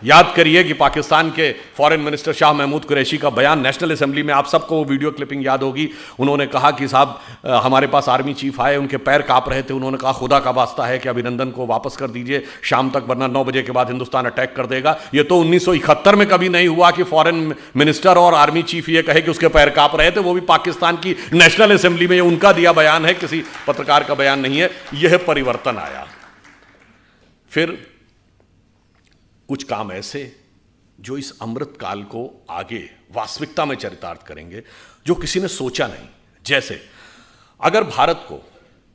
याद करिए कि पाकिस्तान के फॉरेन मिनिस्टर शाह महमूद कुरैशी का बयान नेशनल असेंबली में, आप सबको वो वीडियो क्लिपिंग याद होगी। उन्होंने कहा कि साहब हमारे पास आर्मी चीफ आए, उनके पैर कांप रहे थे, उन्होंने कहा खुदा का वास्ता है कि अभिनंदन को वापस कर दीजिए शाम तक, वरना 9 बजे के बाद हिंदुस्तान अटैक कर देगा। ये तो 1971 में कभी नहीं हुआ कि फॉरेन मिनिस्टर और आर्मी चीफ ये कहे कि उसके पैर कांप रहे थे, वो भी पाकिस्तान की नेशनल असेंबली में। ये उनका दिया बयान है, किसी पत्रकार का बयान नहीं है। यह परिवर्तन आया। फिर कुछ काम ऐसे जो इस अमृत काल को आगे वास्तविकता में चरितार्थ करेंगे, जो किसी ने सोचा नहीं। जैसे अगर भारत को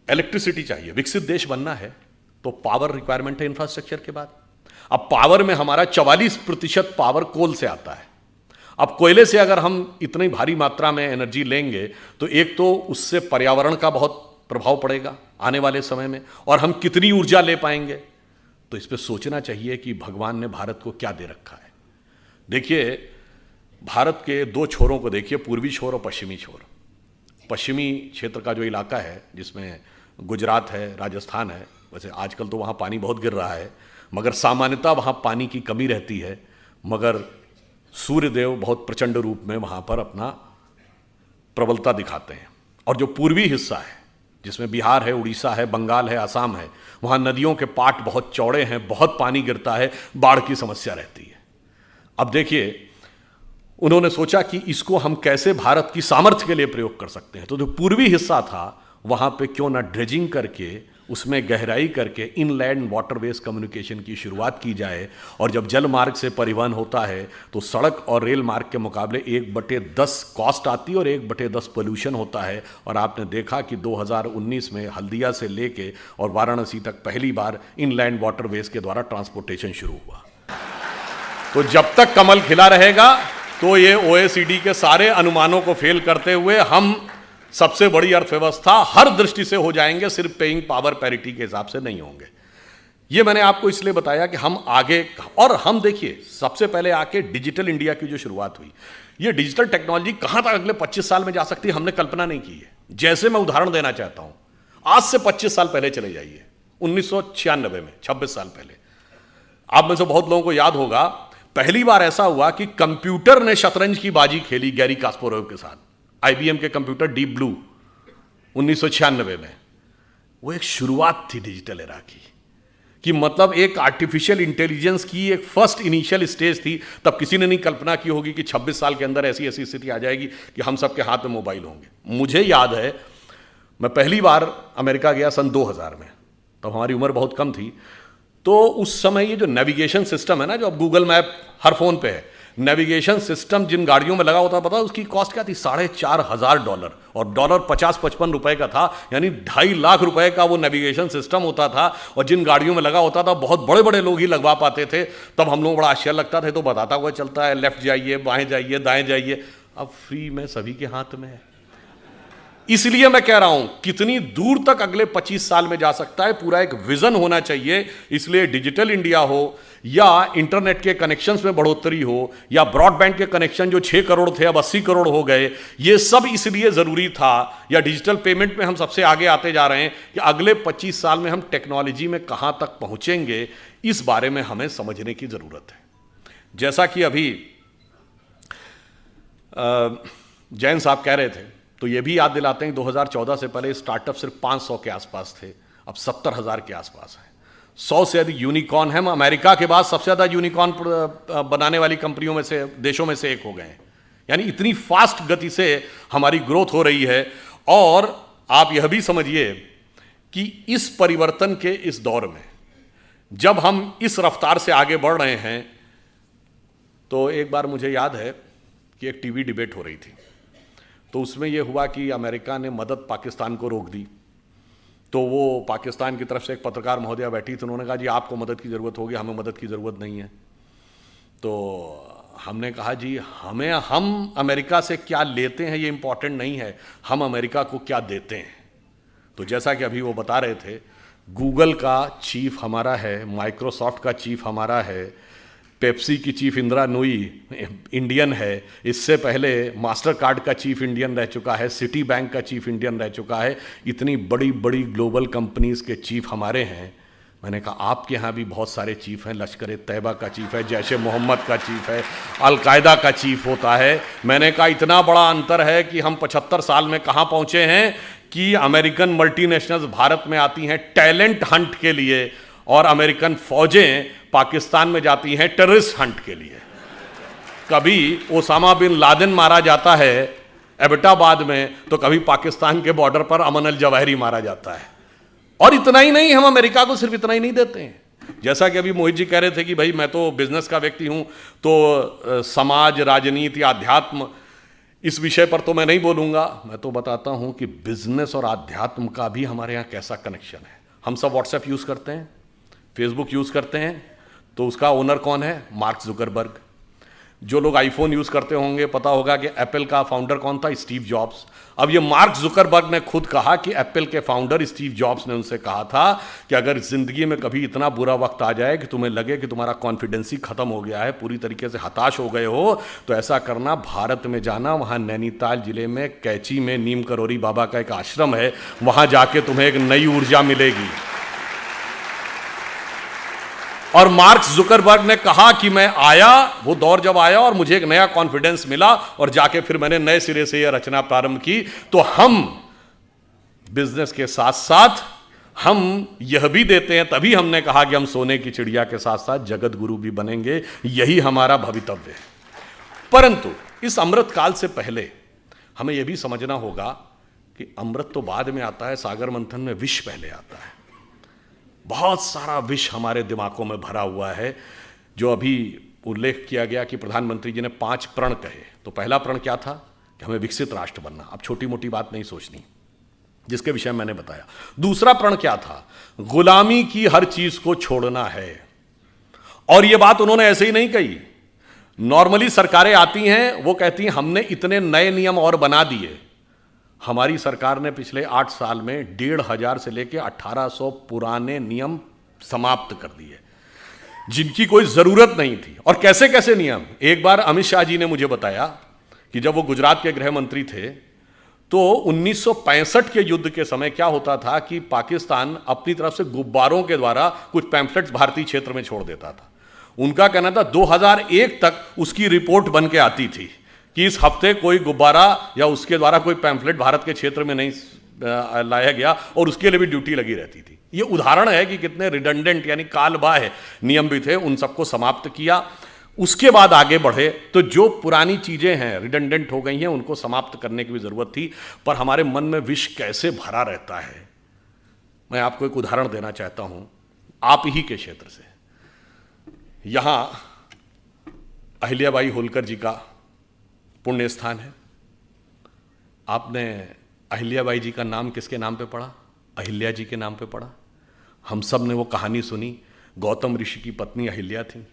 इलेक्ट्रिसिटी चाहिए, विकसित देश बनना है, तो पावर रिक्वायरमेंट है इंफ्रास्ट्रक्चर के बाद। अब पावर में हमारा 44% पावर कोल से आता है। अब कोयले से अगर हम इतनी भारी मात्रा में एनर्जी लेंगे तो एक तो उससे पर्यावरण का बहुत प्रभाव पड़ेगा आने वाले समय में, और हम कितनी ऊर्जा ले पाएंगे। तो इस पर सोचना चाहिए कि भगवान ने भारत को क्या दे रखा है। देखिए, भारत के 2 छोरों को देखिए, पूर्वी छोर और पश्चिमी छोर। पश्चिमी क्षेत्र का जो इलाका है, जिसमें गुजरात है, राजस्थान है, वैसे आजकल तो वहाँ पानी बहुत गिर रहा है, मगर सामान्यतः वहाँ पानी की कमी रहती है, मगर सूर्यदेव बहुत प्रचंड रूप में वहाँ पर अपना प्रबलता दिखाते हैं। और जो पूर्वी हिस्सा है, जिसमें बिहार है, उड़ीसा है, बंगाल है, असम है, वहाँ नदियों के पाट बहुत चौड़े हैं, बहुत पानी गिरता है, बाढ़ की समस्या रहती है। अब देखिए, उन्होंने सोचा कि इसको हम कैसे भारत की सामर्थ्य के लिए प्रयोग कर सकते हैं। तो जो पूर्वी हिस्सा था, वहाँ पे क्यों ना ड्रेजिंग करके, उसमें गहराई करके इनलैंड वाटरवेज कम्युनिकेशन की शुरुआत की जाए। और जब जल मार्ग से परिवहन होता है तो सड़क और रेल मार्ग के मुकाबले 1/10 कॉस्ट आती है और 1/10 पोल्यूशन होता है। और आपने देखा कि 2019 में हल्दिया से लेके और वाराणसी तक पहली बार इनलैंड वाटरवेज के द्वारा ट्रांसपोर्टेशन शुरू हुआ। तो जब तक कमल खिला रहेगा तो ये OECD के सारे अनुमानों को फेल करते हुए हम सबसे बड़ी अर्थव्यवस्था हर दृष्टि से हो जाएंगे, सिर्फ पेइंग पावर पैरिटी के हिसाब से नहीं होंगे। ये मैंने आपको इसलिए बताया कि हम आगे, और हम देखिए सबसे पहले आके डिजिटल इंडिया की जो शुरुआत हुई, ये डिजिटल टेक्नोलॉजी कहां तक अगले 25 साल में जा सकती है, हमने कल्पना नहीं की है। जैसे मैं उदाहरण देना चाहता हूं, आज से 25 साल पहले चले जाइए, 1996 में, 26 साल पहले। आप में से बहुत लोगों को याद होगा, पहली बार ऐसा हुआ कि कंप्यूटर ने शतरंज की बाजी खेली गैरी कास्पारोव के साथ। IBM के कंप्यूटर डीप ब्लू 1996 में। वो एक शुरुआत थी डिजिटल एरा की, कि मतलब एक आर्टिफिशियल इंटेलिजेंस की एक फर्स्ट इनिशियल स्टेज थी। तब किसी ने नहीं कल्पना की होगी कि 26 साल के अंदर ऐसी ऐसी स्थिति आ जाएगी कि हम सबके हाथ में मोबाइल होंगे। मुझे याद है, मैं पहली बार अमेरिका गया सन 2000 में, तब हमारी उम्र बहुत कम थी। तो उस समय ये जो नेविगेशन सिस्टम है ना, जो अब गूगल मैप हर फोन पे है, नेविगेशन सिस्टम जिन गाड़ियों में लगा होता, पता उसकी कॉस्ट क्या थी? $4,500, और डॉलर 50-55 रुपए का था, यानी 2.5 लाख रुपए का वो नेविगेशन सिस्टम होता था। और जिन गाड़ियों में लगा होता था, बहुत बड़े बड़े लोग ही लगवा पाते थे। तब हम लोग बड़ा आश्चर्य लगता था, तो बताता हुआ चलता है, लेफ्ट जाइए, बाएं जाइए, दाएं जाइए। अब फ्री में सभी के हाथ में है। इसलिए मैं कह रहा हूं, कितनी दूर तक अगले 25 साल में जा सकता है, पूरा एक विजन होना चाहिए। इसलिए डिजिटल इंडिया हो, या इंटरनेट के कनेक्शंस में बढ़ोतरी हो, या ब्रॉडबैंड के कनेक्शन जो 6 करोड़ थे अब 80 करोड़ हो गए, ये सब इसलिए जरूरी था। या डिजिटल पेमेंट में हम सबसे आगे आते जा रहे हैं, कि अगले 25 साल में हम टेक्नोलॉजी में कहां तक पहुंचेंगे, इस बारे में हमें समझने की जरूरत है। जैसा कि अभी जैन साहब कह रहे थे, तो ये भी याद दिलाते हैं, 2014 से पहले स्टार्टअप सिर्फ 500 के आसपास थे, अब 70,000 के आसपास है। 100 से अधिक यूनिकॉर्न है। हम अमेरिका के बाद सबसे ज़्यादा यूनिकॉर्न बनाने वाली कंपनियों में से, देशों में से एक हो गए हैं। यानी इतनी फास्ट गति से हमारी ग्रोथ हो रही है। और आप यह भी समझिए कि इस परिवर्तन के इस दौर में जब हम इस रफ्तार से आगे बढ़ रहे हैं, तो एक बार मुझे याद है कि एक टीवी डिबेट हो रही थी, तो उसमें यह हुआ कि अमेरिका ने मदद पाकिस्तान को रोक दी। तो वो पाकिस्तान की तरफ से एक पत्रकार महोदया बैठी थी, उन्होंने कहा जी आपको मदद की ज़रूरत होगी, हमें मदद की ज़रूरत नहीं है। तो हमने कहा जी हम अमेरिका से क्या लेते हैं ये इंपॉर्टेंट नहीं है, हम अमेरिका को क्या देते हैं। तो जैसा कि अभी वो बता रहे थे, गूगल का चीफ हमारा है, माइक्रोसॉफ्ट का चीफ हमारा है, पेप्सी की चीफ इंदिरा नूई इंडियन है, इससे पहले मास्टर कार्ड का चीफ इंडियन रह चुका है, सिटी बैंक का चीफ इंडियन रह चुका है। इतनी बड़ी बड़ी ग्लोबल कंपनीज के चीफ हमारे हैं। मैंने कहा आपके यहाँ भी बहुत सारे चीफ हैं, लश्कर तैयबा का चीफ है, जैश ए मोहम्मद का चीफ है, अलकायदा का चीफ होता है। मैंने कहा इतना बड़ा अंतर है कि हम 75 साल में कहाँ पहुँचे हैं कि अमेरिकन मल्टीनेशनल्स भारत में आती हैं टैलेंट हंट के लिए और अमेरिकन फौजें पाकिस्तान में जाती हैं टेररिस्ट हंट के लिए। कभी ओसामा बिन लादेन मारा जाता है एबटाबाद में, तो कभी पाकिस्तान के बॉर्डर पर अमन अल जवाहिरी मारा जाता है। और इतना ही नहीं, हम अमेरिका को सिर्फ इतना ही नहीं देते हैं। जैसा कि अभी मोहित जी कह रहे थे कि भाई मैं तो बिजनेस का व्यक्ति हूं, तो समाज, राजनीति, आध्यात्म, इस विषय पर तो मैं नहीं बोलूंगा। मैं तो बताता हूं कि बिजनेस और आध्यात्म का भी हमारे यहां कैसा कनेक्शन है। हम सब व्हाट्सएप यूज करते हैं, फेसबुक यूज करते हैं, तो उसका ओनर कौन है? Mark Zuckerberg. जो लोग आईफोन यूज करते होंगे पता होगा कि एप्पल का फाउंडर कौन था? Steve jobs. अब ये मार्क जुकरबर्ग ने खुद कहा कि एप्पल के फाउंडर स्टीव जॉब्स ने उनसे कहा था कि अगर जिंदगी में कभी इतना बुरा वक्त आ जाए कि तुम्हें लगे कि तुम्हारा कॉन्फिडेंस ही खत्म हो गया है, पूरी तरीके से हताश हो गए हो, तो ऐसा करना, भारत में जाना, वहां नैनीताल जिले में कैची में नीम करोरी बाबा का एक आश्रम है, वहां जाके तुम्हें एक नई ऊर्जा मिलेगी। और मार्क जुकरबर्ग ने कहा कि मैं आया, वो दौर जब आया और मुझे एक नया कॉन्फिडेंस मिला और जाके फिर मैंने नए सिरे से यह रचना प्रारंभ की। तो हम बिजनेस के साथ साथ हम यह भी देते हैं, तभी हमने कहा कि हम सोने की चिड़िया के साथ साथ जगत गुरु भी बनेंगे, यही हमारा भवितव्य है। परंतु इस अमृत काल से पहले हमें यह भी समझना होगा कि अमृत तो बाद में आता है, सागर मंथन में विष पहले आता है। बहुत सारा विष हमारे दिमागों में भरा हुआ है। जो अभी उल्लेख किया गया कि प्रधानमंत्री जी ने 5 प्रण कहे, तो पहला प्रण क्या था? कि हमें विकसित राष्ट्र बनना। अब छोटी मोटी बात नहीं सोचनी, जिसके विषय मैंने बताया। दूसरा प्रण क्या था? गुलामी की हर चीज को छोड़ना है। और यह बात उन्होंने ऐसे ही नहीं कही। नॉर्मली सरकारें आती हैं, वो कहती हैं हमने इतने नए नियम और बना दिए। हमारी सरकार ने पिछले 8 साल में 1500 से लेकर 1800 पुराने नियम समाप्त कर दिए, जिनकी कोई जरूरत नहीं थी। और कैसे कैसे नियम? एक बार अमित शाह जी ने मुझे बताया कि जब वो गुजरात के गृह मंत्री थे, तो 1965 के युद्ध के समय क्या होता था कि पाकिस्तान अपनी तरफ से गुब्बारों के द्वारा कुछ पैम्फलेट्स भारतीय क्षेत्र में छोड़ देता था। उनका कहना था 2001 तक उसकी रिपोर्ट बन के आती थी कि इस हफ्ते कोई गुब्बारा या उसके द्वारा कोई पैम्फलेट भारत के क्षेत्र में नहीं लाया गया, और उसके लिए भी ड्यूटी लगी रहती थी। ये उदाहरण है कि कितने रिडंडेंट यानी कालबाह्य नियम भी थे, उन सबको समाप्त किया। उसके बाद आगे बढ़े तो जो पुरानी चीजें हैं रिडंडेंट हो गई हैं, उनको समाप्त करने की भी जरूरत थी। पर हमारे मन में विष कैसे भरा रहता है, मैं आपको एक उदाहरण देना चाहता हूं आप ही के क्षेत्र से। यहां अहिल्याबाई होलकर जी का पुण्य स्थान है। आपने अहिल्याबाई जी का नाम किसके नाम पे पढ़ा? अहिल्या जी के नाम पे पढ़ा। हम सब ने वो कहानी सुनी। गौतम ऋषि की पत्नी अहिल्या थी।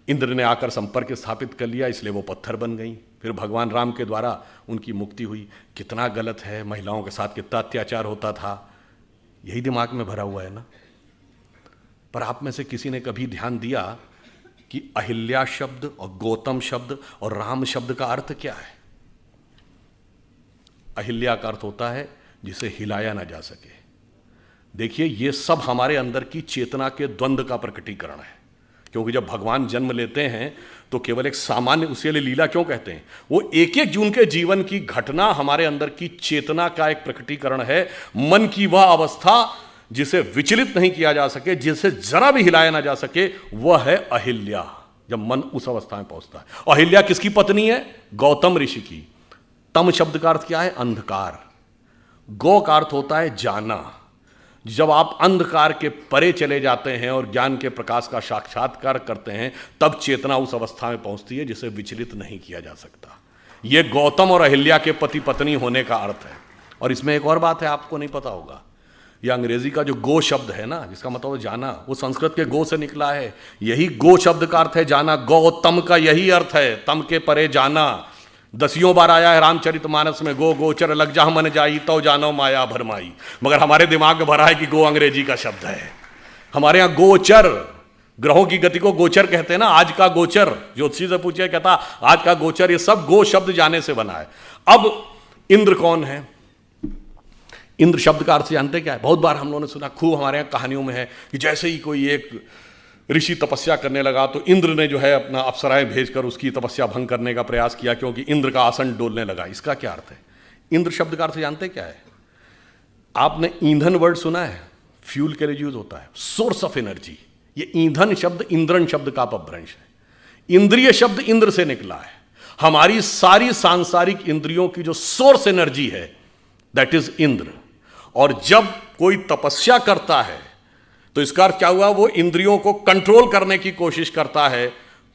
इंद्र ने आकर संपर्क स्थापित कर लिया, इसलिए वो पत्थर बन गई। फिर भगवान राम के द्वारा उनकी मुक्ति हुई। कितना गलत है, महिलाओं के साथ कितना अत्याचार होता था, यही दिमाग में भरा हुआ है ना। पर आप में से किसी ने कभी ध्यान दिया कि अहिल्या शब्द और गौतम शब्द और राम शब्द का अर्थ क्या है? अहिल्या का अर्थ होता है जिसे हिलाया ना जा सके। देखिए, ये सब हमारे अंदर की चेतना के द्वंद्व का प्रकटीकरण है। क्योंकि जब भगवान जन्म लेते हैं तो केवल एक सामान्य, उसके लिए लीला क्यों कहते हैं? वो एक एक जून के जीवन की घटना हमारे अंदर की चेतना का एक प्रकटीकरण है। मन की वह अवस्था जिसे विचलित नहीं किया जा सके, जिसे जरा भी हिलाया ना जा सके, वह है अहिल्या। जब मन उस अवस्था में पहुंचता है। अहिल्या किसकी पत्नी है? गौतम ऋषि की। तम शब्द का अर्थ क्या है? अंधकार। गौ का अर्थ होता है जाना। जब आप अंधकार के परे चले जाते हैं और ज्ञान के प्रकाश का साक्षात्कार करते हैं, तब चेतना उस अवस्था में पहुंचती है जिसे विचलित नहीं किया जा सकता। यह गौतम और अहिल्या के पति पत्नी होने का अर्थ है। और इसमें एक और बात है, आपको नहीं पता होगा। यह अंग्रेजी का जो गो शब्द है ना, जिसका मतलब है जाना, वो संस्कृत के गो से निकला है। यही गो शब्द का अर्थ है जाना। गौतम का यही अर्थ है, तम के परे जाना। 10 बार आया है रामचरितमानस में, गो गोचर लग जा मन जाई तो जानो माया भरमाई। मगर हमारे दिमाग में भरा है कि गो अंग्रेजी का शब्द है। हमारे यहाँ गोचर, ग्रहों की गति को गोचर कहते हैं ना। आज का गोचर, ज्योतिषी से पूछे, कहता आज का गोचर, ये सब गो शब्द जाने से बना है। अब इंद्र कौन है? इंद्र शब्द का अर्थ जानते क्या है? बहुत बार हम लोगों ने सुना, खूब हमारे यहाँ कहानियों में है कि जैसे ही कोई एक ऋषि तपस्या करने लगा तो इंद्र ने जो है अपना अप्सराएं भेजकर उसकी तपस्या भंग करने का प्रयास किया, क्योंकि इंद्र का आसन डोलने लगा। इसका क्या अर्थ है? इंद्र शब्द का अर्थ जानते क्या है? आपने ईंधन वर्ड सुना है? फ्यूल के लिए यूज होता है, सोर्स ऑफ एनर्जी। ये ईंधन शब्द इंद्रन शब्द का अपभ्रंश है। इंद्रिय शब्द इंद्र से निकला है। हमारी सारी सांसारिक इंद्रियों की जो सोर्स एनर्जी है दैट इज इंद्र। और जब कोई तपस्या करता है तो इसका अर्थ क्या हुआ? वो इंद्रियों को कंट्रोल करने की कोशिश करता है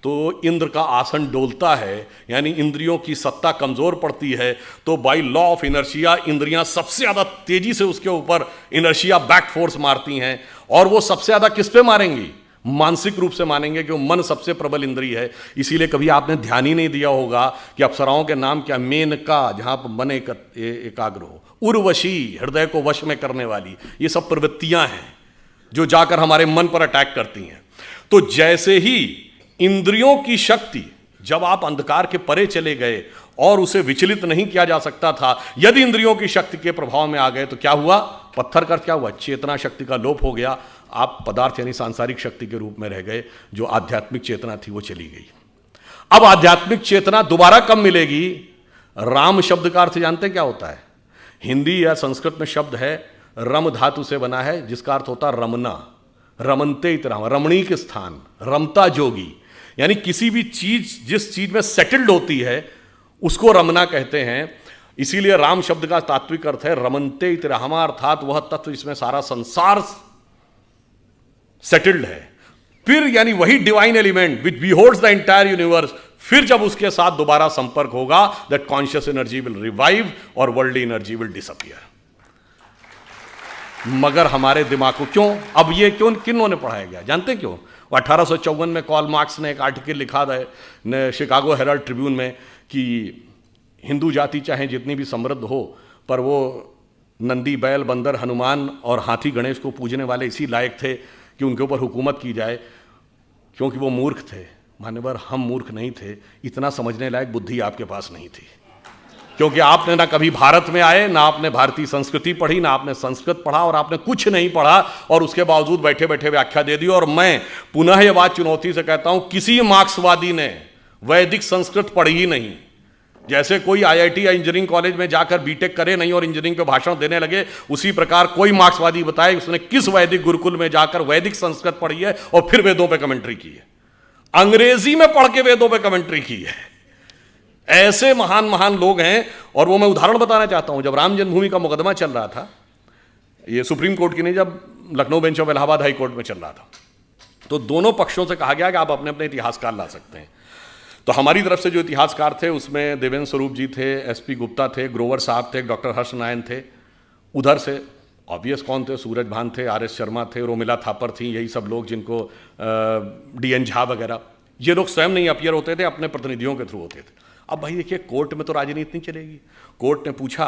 तो इंद्र का आसन डोलता है, यानी इंद्रियों की सत्ता कमजोर पड़ती है। तो बाय लॉ ऑफ इनर्शिया इंद्रियां सबसे ज्यादा तेजी से उसके ऊपर इनर्शिया बैक फोर्स मारती हैं। और वो सबसे ज्यादा किस पे मारेंगी? मानसिक रूप से मानेंगे, क्योंकि मन सबसे प्रबल इंद्रिय है। इसीलिए कभी आपने ध्यान ही नहीं दिया होगा कि अप्सराओं के नाम क्या? मेनका, जहां पर मन एकाग्र हो, उर्वशी, हृदय को वश में करने वाली। ये सब प्रवृत्तियां हैं जो जाकर हमारे मन पर अटैक करती हैं। तो जैसे ही इंद्रियों की शक्ति, जब आप अंधकार के परे चले गए और उसे विचलित नहीं किया जा सकता था, यदि इंद्रियों की शक्ति के प्रभाव में आ गए तो क्या हुआ? पत्थर का क्या हुआ? चेतना शक्ति का लोप हो गया। आप पदार्थ यानी सांसारिक शक्ति के रूप में रह गए। जो आध्यात्मिक चेतना थी वो चली गई। अब आध्यात्मिक चेतना दोबारा कब मिलेगी? राम शब्द का अर्थ जानते क्या होता है? हिंदी या संस्कृत में शब्द है, रम धातु से बना है, जिसका अर्थ होता है रमना। रमनते इतराम, रमणीक स्थान, रमता जोगी। यानी किसी भी चीज जिस चीज में सेटल्ड होती है उसको रमना कहते हैं। इसीलिए राम शब्द का तात्विक अर्थ है रमनते इतरामा, अर्थात वह तत्व जिसमें सारा संसार सेटल्ड है। फिर यानी वही divine element which beholds the entire universe, फिर जब उसके साथ दोबारा संपर्क होगा that conscious energy will revive और वर्ल्डली एनर्जी विल डिसअपियर। मगर हमारे दिमाग को क्यों, अब ये क्यों किन्हों ने पढ़ाया गया जानते हैं क्यों? 1854 में कार्ल मार्क्स ने एक आर्टिकल लिखा था शिकागो हेराल्ड ट्रिब्यून में कि हिंदू जाति चाहे जितनी भी समृद्ध हो, पर वो नंदी, बैल, बंदर, हनुमान और हाथी गणेश को पूजने वाले इसी लायक थे कि उनके ऊपर हुकूमत की जाए, क्योंकि वो मूर्ख थे। मान्यवर, हम मूर्ख नहीं थे, इतना समझने लायक बुद्धि आपके पास नहीं थी, क्योंकि आपने ना कभी भारत में आए, ना आपने भारतीय संस्कृति पढ़ी, ना आपने संस्कृत पढ़ा, और आपने कुछ नहीं पढ़ा और उसके बावजूद बैठे बैठे व्याख्या दे दी। और मैं पुनः यह बात चुनौती से कहता हूं, किसी मार्क्सवादी ने वैदिक संस्कृत पढ़ी ही नहीं। जैसे कोई आईआईटी या इंजीनियरिंग कॉलेज में जाकर बीटेक करे नहीं और इंजीनियरिंग पे भाषण देने लगे, उसी प्रकार कोई मार्क्सवादी बताए उसने किस वैदिक गुरुकुल में जाकर वैदिक संस्कृत पढ़ी है और फिर वेदों पे कमेंट्री की है, अंग्रेजी में पढ़ के वेदों पे कमेंट्री की है। ऐसे महान महान लोग हैं। और वो मैं उदाहरण बताना चाहता हूं, जब राम जन्मभूमि का मुकदमा चल रहा था, ये सुप्रीम कोर्ट की नहीं, जब Lucknow bench of Allahabad high court में चल रहा था, तो दोनों पक्षों से कहा गया कि आप अपने अपने इतिहासकार ला सकते हैं। तो हमारी तरफ से जो इतिहासकार थे उसमें देवेंद्र स्वरूप जी थे, एसपी गुप्ता थे, ग्रोवर साहब थे, डॉक्टर हर्ष नारायण थे। उधर से ऑब्वियस कौन थे? सूरज भान थे, आर.एस. शर्मा थे, रोमिला थापर थी, यही सब लोग जिनको डी.एन. झा वगैरह, ये लोग स्वयं नहीं अपीयर होते थे, अपने प्रतिनिधियों के थ्रू होते थे। अब भाई देखिए, कोर्ट में तो राजनीति नहीं चलेगी। कोर्ट ने पूछा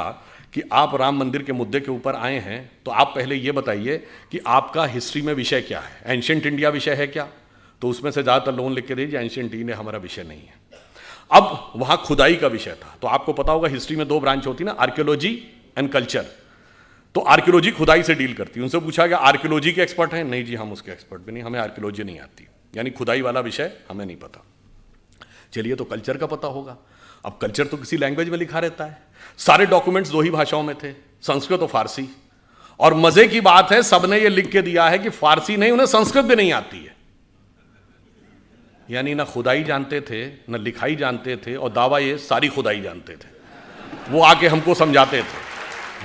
कि आप राम मंदिर के मुद्दे के ऊपर आए हैं, तो आप पहले ये बताइए कि आपका हिस्ट्री में विषय क्या है, एंशिएंट इंडिया विषय है क्या? तो उसमें से ज़्यादातर लोन लिख के दीजिए एंशिएंट इंडिया हमारा विषय नहीं है। अब वहाँ खुदाई का विषय था, तो आपको पता होगा हिस्ट्री में दो ब्रांच होती ना, आर्कियोलॉजी एंड कल्चर। तो आर्कियोलॉजी खुदाई से डील करती है। उनसे पूछा गया आर्कियोलॉजी के एक्सपर्ट हैं? नहीं जी, हम उसके एक्सपर्ट भी नहीं, हमें आर्कियोलॉजी नहीं आती, यानी खुदाई वाला विषय हमें नहीं पता। चलिए, तो कल्चर का पता होगा। अब कल्चर तो किसी लैंग्वेज में लिखा रहता है, सारे डॉक्यूमेंट्स दो ही भाषाओं में थे, संस्कृत और फारसी। और मजे की बात है, सबने ये लिख के दिया है कि फारसी नहीं, उन्हें संस्कृत भी नहीं आती है। यानी ना खुदाई जानते थे, ना लिखाई जानते थे, और दावा ये सारी खुदाई जानते थे। वो आके हमको समझाते थे,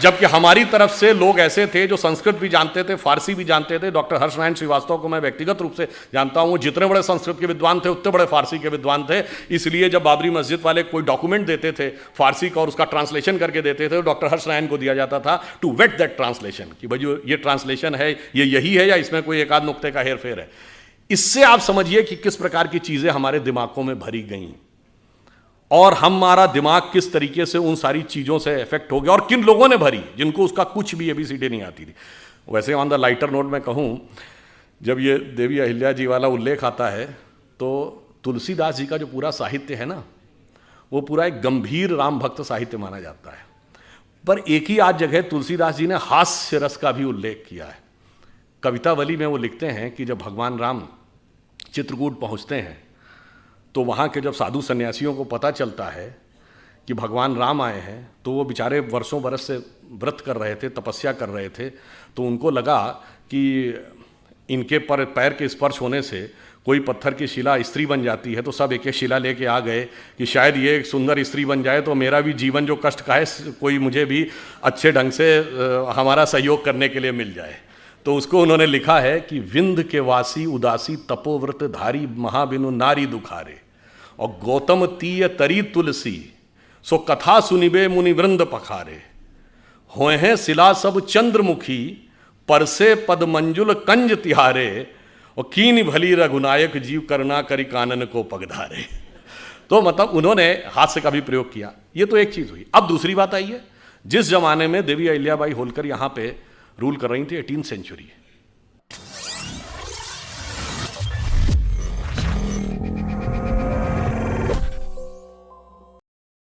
जबकि हमारी तरफ से लोग ऐसे थे जो संस्कृत भी जानते थे, फारसी भी जानते थे। डॉक्टर हर्ष नारायण श्रीवास्तव को मैं व्यक्तिगत रूप से जानता हूं, वो जितने बड़े संस्कृत के विद्वान थे उतने बड़े फारसी के विद्वान थे। इसलिए जब बाबरी मस्जिद वाले कोई डॉक्यूमेंट देते थे फारसी का और उसका ट्रांसलेशन करके देते थे, तो डॉक्टर हर्ष नारायण को दिया जाता था टू वेट दैट ट्रांसलेशन, कि भाई जो ये ट्रांसलेशन है ये यही है या इसमें कोई एक आध नुक्ते का हेर फेर है। इससे आप समझिए कि किस प्रकार की चीजें हमारे दिमागों में भरी गई और हमारा दिमाग किस तरीके से उन सारी चीज़ों से इफेक्ट हो गया, और किन लोगों ने भरी जिनको उसका कुछ भी ABCD नहीं आती थी। वैसे ऑन द लाइटर नोट में कहूँ, जब ये देवी अहिल्या जी वाला उल्लेख आता है, तो तुलसीदास जी का जो पूरा साहित्य है ना, वो पूरा एक गंभीर राम भक्त साहित्य माना जाता है। पर एक ही आज जगह तुलसीदास जी ने हास्य रस का भी उल्लेख किया है। कवितावली में वो लिखते हैं कि जब भगवान राम चित्रकूट पहुंचते हैं तो वहाँ के जब साधु सन्यासियों को पता चलता है कि भगवान राम आए हैं, तो वो बेचारे वर्षों बरस से व्रत कर रहे थे, तपस्या कर रहे थे, तो उनको लगा कि इनके पैर के स्पर्श होने से कोई पत्थर की शिला स्त्री बन जाती है, तो सब एक एक शिला लेके आ गए कि शायद ये एक सुंदर स्त्री बन जाए तो मेरा भी जीवन जो कष्ट का है कोई मुझे भी अच्छे ढंग से हमारा सहयोग करने के लिए मिल जाए। तो उसको उन्होंने लिखा है कि विंध्य के वासी उदासी तपोव्रत धारी महाबिनु नारी दुखारे, और गौतम तीय तरी तुलसी सो कथा सुनिबे मुनिवृंद पखारे, होए हैं शिला सब चंद्रमुखी परसे पद मंजुल कंज तिहारे, और कीन भली रघुनायक जीव करुणा करी कानन को पगधारे। तो मतलब उन्होंने हास्य का भी प्रयोग किया। ये तो एक चीज हुई। अब दूसरी बात आई है, जिस जमाने में देवी अहिल्याबाई होलकर यहाँ पे रूल कर रही थी 18th सेंचुरी,